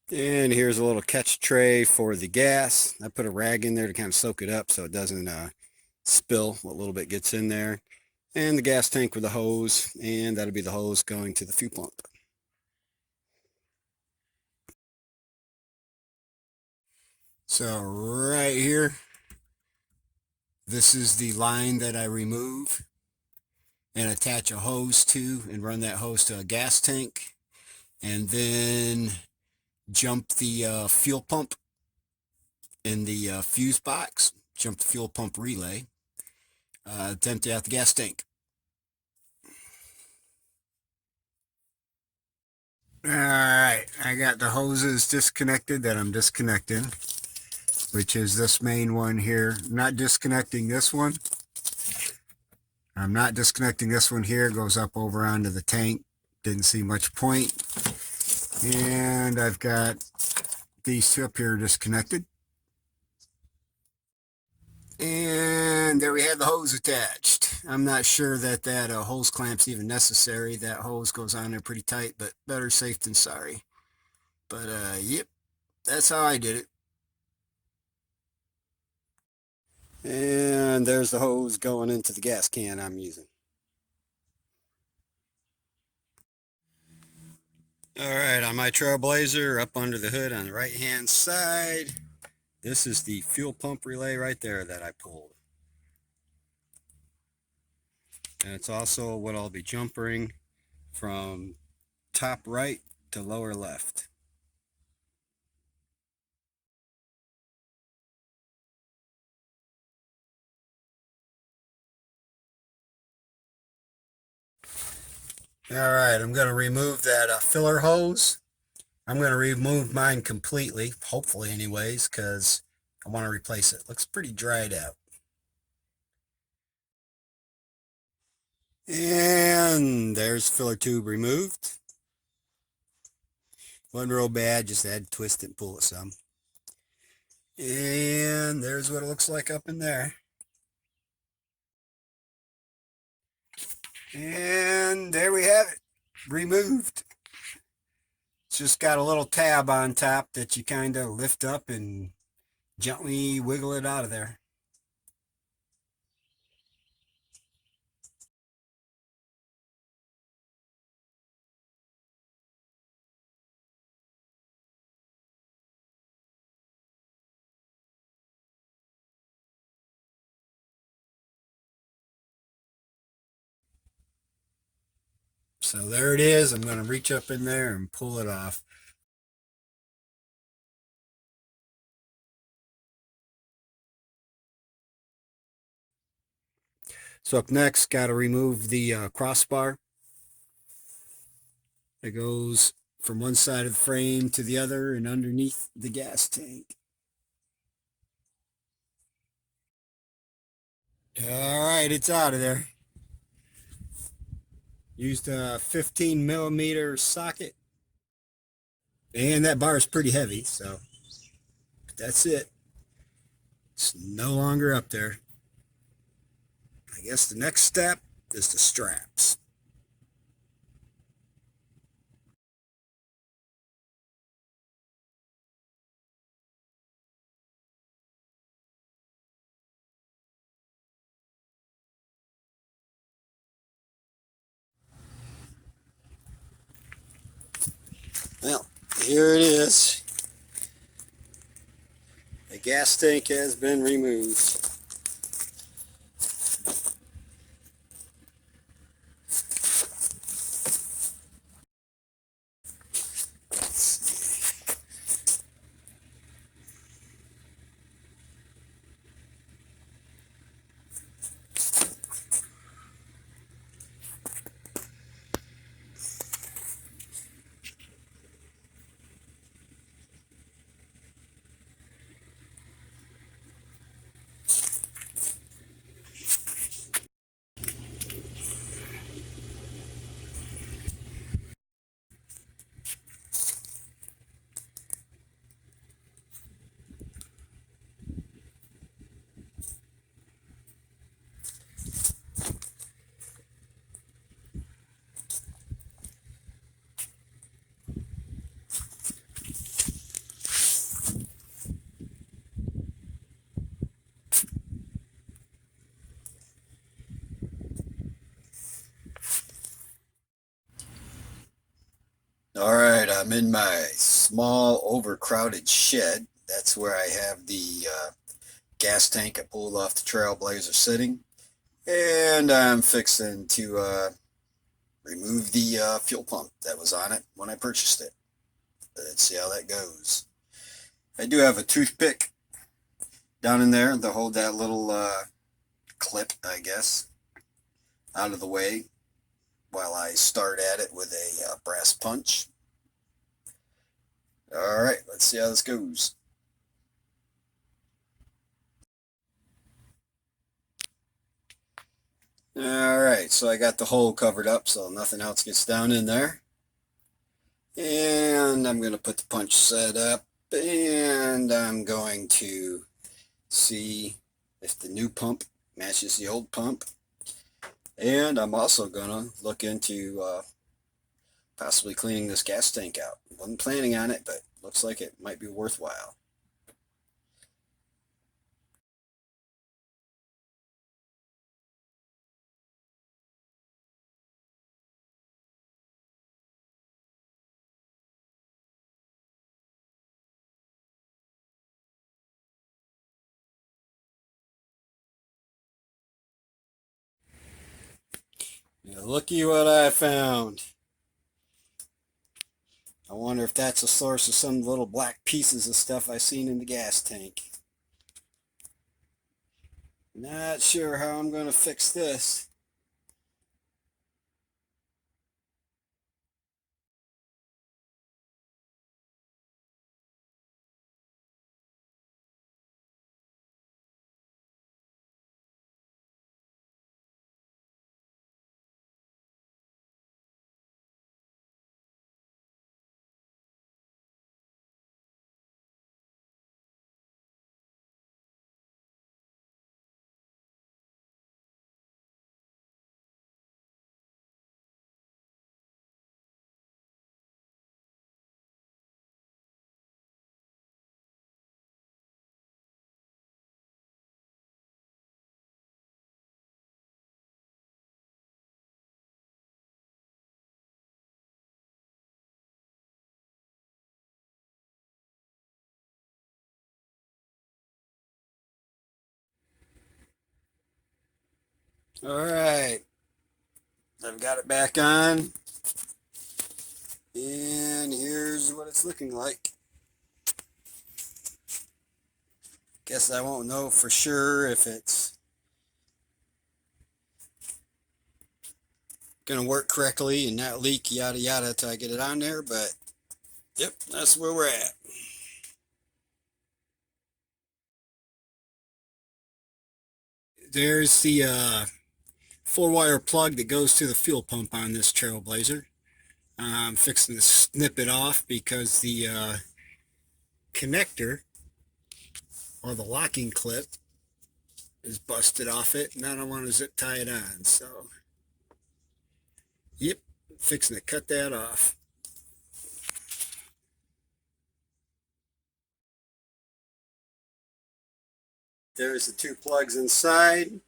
And here's a little catch tray for the gas. I put a rag in there to kind of soak it up so it doesn't spill what little bit gets in there. And the gas tank with the hose, and that'll be the hose going to the fuel pump. So right here, this is the line that I remove and attach a hose to and run that hose to a gas tank, and then jump the fuel pump in the fuse box, jump the fuel pump relay, to empty out the gas tank. Alright, I got the hoses disconnected that I'm disconnecting, which is this main one here. I'm not disconnecting this one. I'm not disconnecting this one here. It goes up over onto the tank. Didn't see much point. And I've got these two up here disconnected. And there we have the hose attached. I'm not sure that hose clamp's even necessary. That hose goes on there pretty tight, but better safe than sorry. But yep, that's how I did it. And there's the hose going into the gas can I'm using. Alright, on my Trailblazer, up under the hood on the right hand side, this is the fuel pump relay right there that I pulled. And it's also what I'll be jumpering from top right to lower left. Alright, I'm going to remove that filler hose. I'm going to remove mine completely, hopefully anyways, because I want to replace it. Looks pretty dried out. And there's filler tube removed. Wasn't real bad, just had to twist it and pull it some. And there's what it looks like up in there. And there we have it, removed. It's just got a little tab on top that you kind of lift up and gently wiggle it out of there. So there it is. I'm going to reach up in there and pull it off. So up next, got to remove the crossbar that goes from one side of the frame to the other and underneath the gas tank. All right, it's out of there. Used a 15mm socket. And that bar is pretty heavy, so that's it. It's no longer up there. I guess the next step is the straps. Well, here it is. The gas tank has been removed. All right, I'm in my small, overcrowded shed. That's where I have the gas tank I pulled off the Trailblazer sitting. And I'm fixing to remove the fuel pump that was on it when I purchased it. Let's see how that goes. I do have a toothpick down in there to hold that little clip, I guess, out of the way while I start at it with a brass punch. All right, let's see how this goes. All right, so I got the hole covered up so nothing else gets down in there. And I'm going to put the punch set up, and I'm going to see if the new pump matches the old pump. And I'm also going to look into possibly cleaning this gas tank out. Wasn't planning on it, but looks like it might be worthwhile. Yeah, looky what I found. I wonder if that's the source of some little black pieces of stuff I seen in the gas tank. Not sure how I'm going to fix this. All right, I've got it back on, and here's what it's looking like. Guess I won't know for sure if it's gonna work correctly and not leak yada yada till I get it on there, but yep, that's where we're at. There's the 4-wire plug that goes to the fuel pump on this Trailblazer. I'm fixing to snip it off because the connector, or the locking clip, is busted off it, and I don't want to zip tie it on. So, yep, fixing to cut that off. There's the two plugs inside.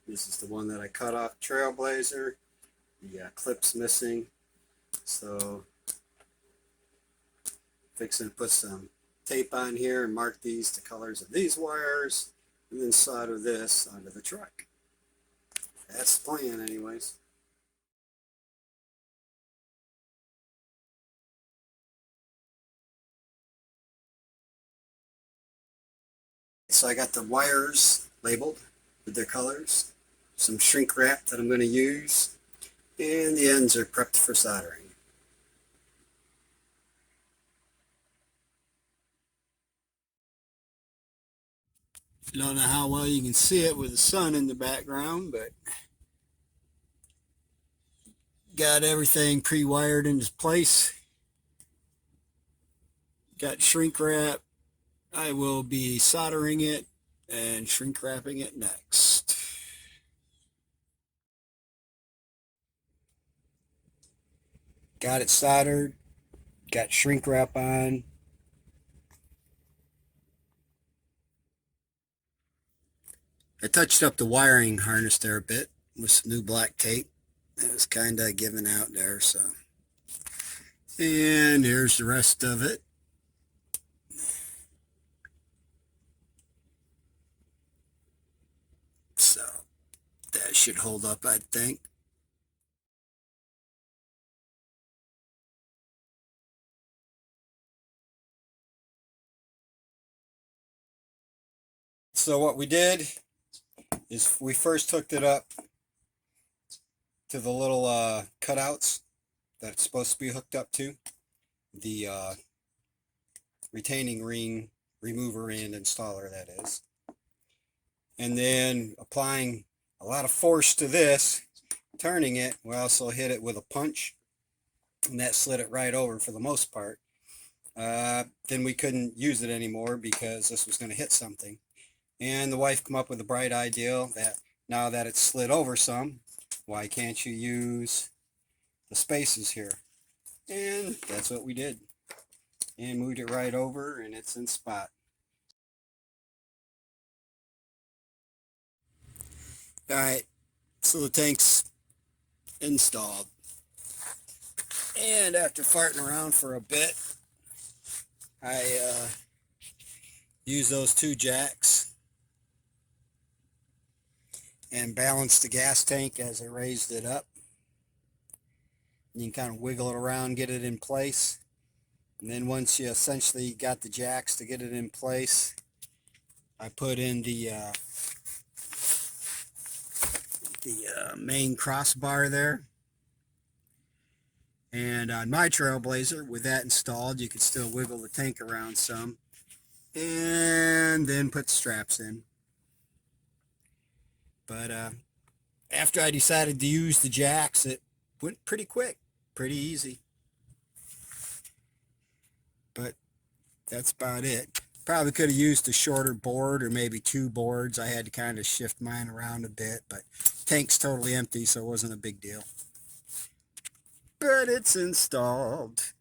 This is the one that I cut off Trailblazer. The clip's missing, so fixing to put some tape on here and mark these the colors of these wires, and then solder this onto the truck. That's the plan anyways. So I got the wires labeled with their colors, some shrink wrap that I'm going to use, and the ends are prepped for soldering. Don't know how well you can see it with the sun in the background, but got everything pre-wired into place. Got shrink wrap. I will be soldering it and shrink wrapping it next. Got it soldered, got shrink wrap on. I touched up the wiring harness there a bit with some new black tape. It was kind of giving out there, so And here's the rest of it. So that should hold up, I think. So what we did is we first hooked it up to the little cutouts that it's supposed to be hooked up to. The retaining ring remover and installer, that is. And then applying a lot of force to this, turning it, we also hit it with a punch, and that slid it right over for the most part. Then we couldn't use it anymore because this was going to hit something. And the wife come up with a bright idea that now that it's slid over some, why can't you use the spaces here? And that's what we did. And moved it right over, and it's in spot. Alright, so the tank's installed. And after farting around for a bit, I used those two jacks and balanced the gas tank as I raised it up. You can kind of wiggle it around, get it in place. And then once you essentially got the jacks to get it in place, I put in the main crossbar there. And on my Trailblazer, with that installed, you could still wiggle the tank around some. And then put the straps in. But after I decided to use the jacks, it went pretty quick, pretty easy. But that's about it. Probably could have used a shorter board or maybe two boards. I had to kind of shift mine around a bit, but tank's totally empty, so it wasn't a big deal. But it's installed.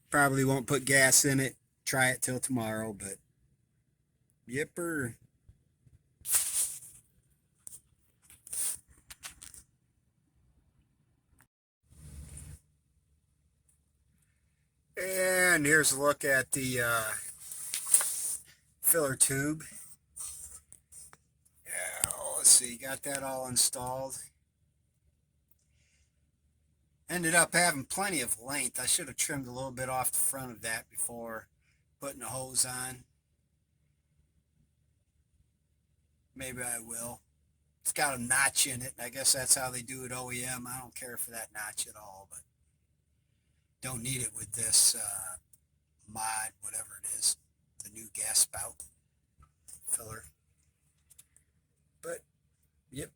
Probably won't put gas in it. Try it till tomorrow, but yipper. And here's a look at the filler tube. Yeah, let's see, got that all installed. Ended up having plenty of length. I should have trimmed a little bit off the front of that before putting the hose on. Maybe I will. It's got a notch in it. I guess that's how they do it OEM. I don't care for that notch at all, but don't need it with this mod, whatever it is, the new gas spout filler. But, yep,